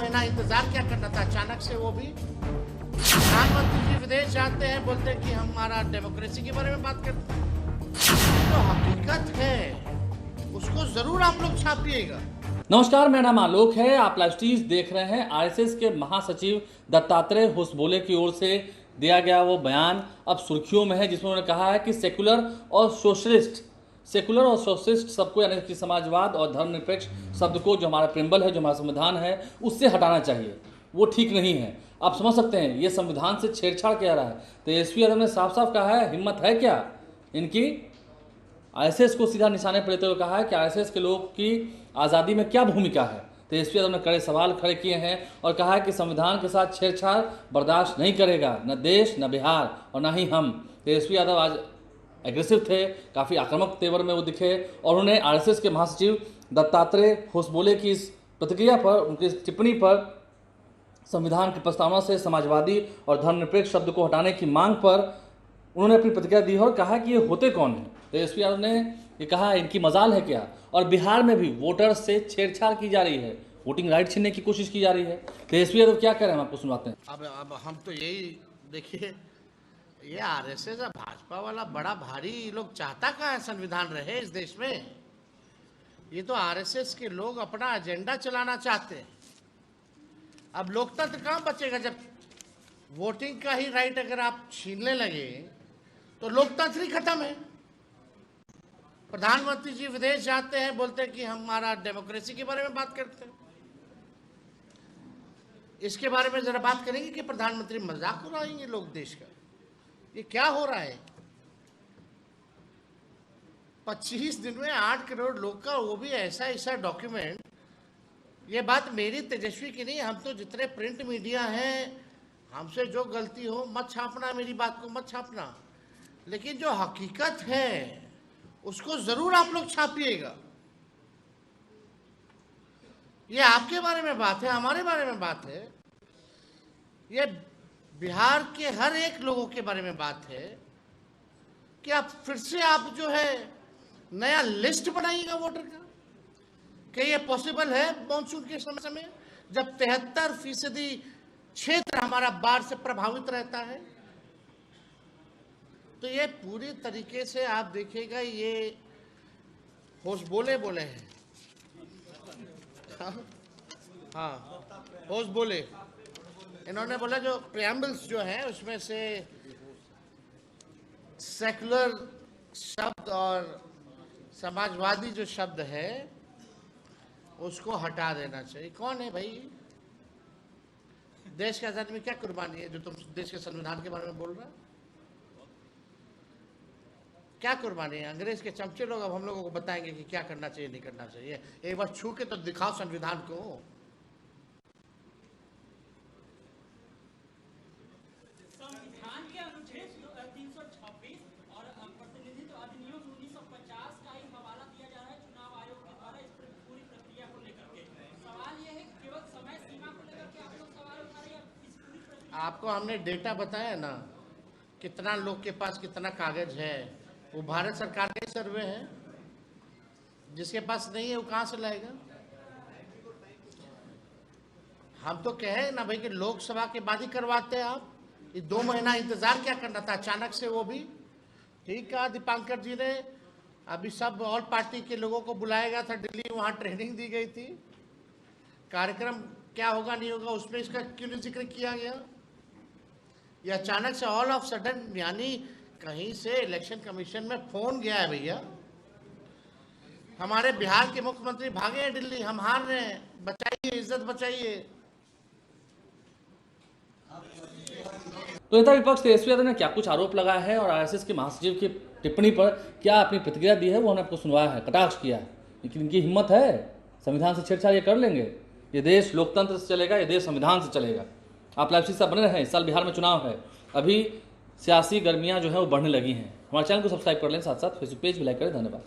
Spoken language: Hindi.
महीना इंतजार क्या करना था, अचानक से वो भी प्रधानमंत्री जी विदेश जाते हैं, बोलते हैं कि हमारा डेमोक्रेसी के बारे में बात करते हैं। तो हकीकत है उसको जरूर आप लोग छापिएगा। नमस्कार, मेरा नाम आलोक है। आप लाइव स्ट्रीम देख रहे हैं। आरएसएस के महासचिव दत्तात्रेय होसबोले की ओर से दिया गया वो बयान अब सुर्खियों में है, जिसमें उन्होंने कहा है कि सेकुलर और सोशलिस्ट सबको, यानी कि समाजवाद और धर्मनिरपेक्ष शब्द को, जो हमारा प्रियम्बल है, जो हमारा संविधान है, उससे हटाना चाहिए। वो ठीक नहीं है। आप समझ सकते हैं, ये संविधान से छेड़छाड़ किया रहा है। तो एसपी यादव ने साफ साफ कहा है, हिम्मत है क्या इनकी, आरएसएस को सीधा निशाने पर लेते हुए कहा है कि आरएसएस के लोग की आज़ादी में क्या भूमिका है। तो एसपी यादव ने कड़े सवाल खड़े किए हैं और कहा है कि संविधान के साथ छेड़छाड़ बर्दाश्त नहीं करेगा, न देश, न बिहार और न ही हम। तो एसपी यादव आज एग्रेसिव थे, काफ़ी आक्रामक तेवर में वो दिखे और उन्होंने आरएसएस के महासचिव दत्तात्रेय होसबोले की इस प्रतिक्रिया पर, उनकी इस टिप्पणी पर, संविधान की प्रस्तावना से समाजवादी और धर्मनिरपेक्ष शब्द को हटाने की मांग पर उन्होंने अपनी प्रतिक्रिया दी और कहा कि ये होते कौन हैं। तो एसपी यादव ने ये कहा, इनकी मजाल है क्या। और बिहार में भी वोटर से छेड़छाड़ की जा रही है, वोटिंग राइट छीनने की कोशिश की जा रही है। तो एसपी यादव क्या कह रहे हैं, हम आपको सुनवाते हैं। अब हम तो यही देखिए, ये आरएसएस और भाजपा वाला बड़ा भारी लोग चाहता कहाँ है संविधान रहे इस देश में। ये तो आरएसएस के लोग अपना एजेंडा चलाना चाहते हैं। अब लोकतंत्र कहाँ बचेगा जब वोटिंग का ही राइट अगर आप छीनने लगे, तो लोकतंत्र ही खत्म है। प्रधानमंत्री जी विदेश जाते हैं, बोलते हैं कि हमारा डेमोक्रेसी के बारे में बात करते हैं। इसके बारे में जरा बात करेंगे कि प्रधानमंत्री मजाक उड़ाएंगे लोग देश का। ये क्या हो रहा है? 25 दिन में 8 करोड़ लोग का, वो भी ऐसा डॉक्यूमेंट। ये बात मेरी, तेजस्वी की नहीं। हम तो जितने प्रिंट मीडिया हैं, हमसे जो गलती हो मत छापना, मेरी बात को मत छापना, लेकिन जो हकीकत है उसको जरूर आप लोग छापिएगा। ये आपके बारे में बात है, हमारे बारे में बात है, ये बिहार के हर एक लोगों के बारे में बात है कि आप फिर से आप जो है नया लिस्ट बनाइएगा वोटर का। क्या ये पॉसिबल है मॉनसून के समय में, जब 73% क्षेत्र हमारा बाढ़ से प्रभावित रहता है? तो ये पूरी तरीके से आप देखिएगा, ये होसबोले बोले हैं। हाँ, होसबोले इन्होंने बोला, जो प्रियम्बल्स जो है उसमें से सेकुलर शब्द और समाजवादी जो शब्द है उसको हटा देना चाहिए। कौन है भाई? देश के आजादी में क्या कुर्बानी है जो तुम देश के संविधान के बारे में बोल रहे हो? क्या कुर्बानी है? अंग्रेज के चमचे लोग अब हम लोगों को बताएंगे कि क्या करना चाहिए, नहीं करना चाहिए। एक बार छू के तो दिखाओ संविधान को। संविधान के अनुच्छेद 326 और प्रतिनिधित्व अधिनियम 1950 का ही हवाला दिया जा रहा है चुनाव आयोग के द्वारा इस पूरी प्रक्रिया को लेकर के। सवाल यह है कि केवल समय सीमा को लेकर के आप लोग सवाल उठा रहे हैं। इस पूरी प्रक्रिया, आपको हमने डेटा बताया ना, कितना लोग के पास कितना कागज है। वो भारत सरकार के सर्वे है, जिसके पास नहीं है वो कहां से लाएगा? हम तो कहे ना भाई कि लोकसभा के बाद ही करवाते हैं आप। ये 2 महीना इंतजार क्या करना था, अचानक से वो भी। ठीक कहा दीपांकर जी ने, अभी सब ऑल पार्टी के लोगों को बुलाया गया था दिल्ली, वहां ट्रेनिंग दी गई थी। कार्यक्रम क्या होगा नहीं होगा उसमें इसका क्यों नहीं जिक्र किया गया? ये अचानक से ऑल ऑफ सडन, यानी कहीं से इलेक्शन कमीशन में फोन गया है भैया। हमारे बिहार के मुख्यमंत्री भागे हैं दिल्ली, हम हार रहे हैं, बचाइए, इज्जत बचाइए। तो नेता विपक्ष तेजस्वी यादव ने क्या कुछ आरोप लगाया है और आरएसएस के महासचिव की टिप्पणी पर क्या अपनी प्रतिक्रिया दी है, वो हमने आपको सुनवाया है, कटाक्ष किया है। लेकिन इनकी हिम्मत है, संविधान से छेड़छाड़ ये कर लेंगे। ये देश लोकतंत्र से चलेगा, ये देश संविधान से चलेगा। आप लाइव स्ट्रीम से बने रहें। इस साल बिहार में चुनाव है, अभी सियासी गर्मियां जो है वो बढ़ने लगी हैं। हमारे चैनल को सब्सक्राइब कर लें, साथ साथ फेसबुक पेज भी लाइक करें। धन्यवाद।